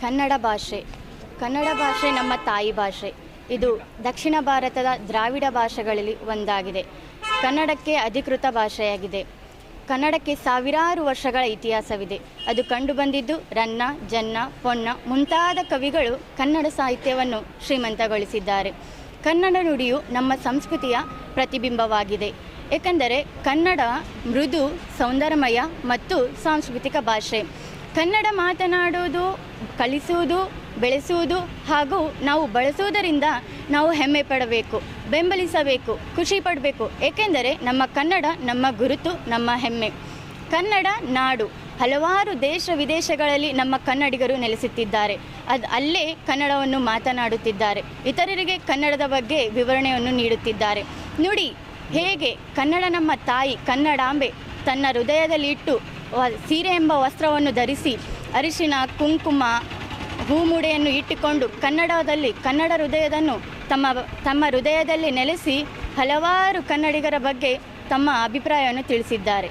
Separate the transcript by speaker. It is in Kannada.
Speaker 1: ಕನ್ನಡ ಭಾಷೆ ನಮ್ಮ ತಾಯಿ ಭಾಷೆ. ಇದು ದಕ್ಷಿಣ ಭಾರತದ ದ್ರಾವಿಡ ಭಾಷೆಗಳಲ್ಲಿ ಒಂದಾಗಿದೆ. ಕನ್ನಡಕ್ಕೆ ಅಧಿಕೃತ ಭಾಷೆಯಾಗಿದೆ. ಕನ್ನಡಕ್ಕೆ ಸಾವಿರಾರು ವರ್ಷಗಳ ಇತಿಹಾಸವಿದೆ. ಅದು ಕಂಡುಬಂದಿದ್ದು ರನ್ನ, ಜನ್ನ, ಪೊನ್ನ ಮುಂತಾದ ಕವಿಗಳು ಕನ್ನಡ ಸಾಹಿತ್ಯವನ್ನು ಶ್ರೀಮಂತಗೊಳಿಸಿದ್ದಾರೆ. ಕನ್ನಡ ನುಡಿಯು ನಮ್ಮ ಸಂಸ್ಕೃತಿಯ ಪ್ರತಿಬಿಂಬವಾಗಿದೆ. ಏಕೆಂದರೆ ಕನ್ನಡ ಮೃದು, ಸೌಂದರ್ಯಮಯ ಮತ್ತು ಸಾಂಸ್ಕೃತಿಕ ಭಾಷೆ. ಕನ್ನಡ ಮಾತನಾಡುವುದು, ಕಲಿಸುವುದು, ಬೆಳೆಸುವುದು ಹಾಗೂ ನಾವು ಬಳಸುವುದರಿಂದ ನಾವು ಹೆಮ್ಮೆ ಪಡಬೇಕು, ಬೆಂಬಲಿಸಬೇಕು, ಖುಷಿ ಪಡಬೇಕು. ಏಕೆಂದರೆ ನಮ್ಮ ಕನ್ನಡ ನಮ್ಮ ಗುರುತು, ನಮ್ಮ ಹೆಮ್ಮೆ. ಕನ್ನಡ ನಾಡು. ಹಲವಾರು ದೇಶ ವಿದೇಶಗಳಲ್ಲಿ ನಮ್ಮ ಕನ್ನಡಿಗರು ನೆಲೆಸುತ್ತಿದ್ದಾರೆ. ಅಲ್ಲೇ ಕನ್ನಡವನ್ನು ಮಾತನಾಡುತ್ತಿದ್ದಾರೆ. ಇತರರಿಗೆ ಕನ್ನಡದ ಬಗ್ಗೆ ವಿವರಣೆಯನ್ನು ನೀಡುತ್ತಿದ್ದಾರೆ. ನುಡಿ ಹೇಗೆ ಕನ್ನಡ ನಮ್ಮ ತಾಯಿ ಕನ್ನಡಾಂಬೆ ತನ್ನ ಹೃದಯದಲ್ಲಿ ಇಟ್ಟು ಸೀರೆ ಎಂಬ ವಸ್ತ್ರವನ್ನು ಧರಿಸಿ ಅರಿಶಿಣ, ಕುಂಕುಮ, ಹೂಮುಡೆಯನ್ನು ಇಟ್ಟುಕೊಂಡು ಕನ್ನಡ ಹೃದಯವನ್ನು ತಮ್ಮ ಹೃದಯದಲ್ಲಿ ನೆಲೆಸಿ ಹಲವಾರು ಕನ್ನಡಿಗರ ಬಗ್ಗೆ ತಮ್ಮ ಅಭಿಪ್ರಾಯವನ್ನು ತಿಳಿಸಿದ್ದಾರೆ.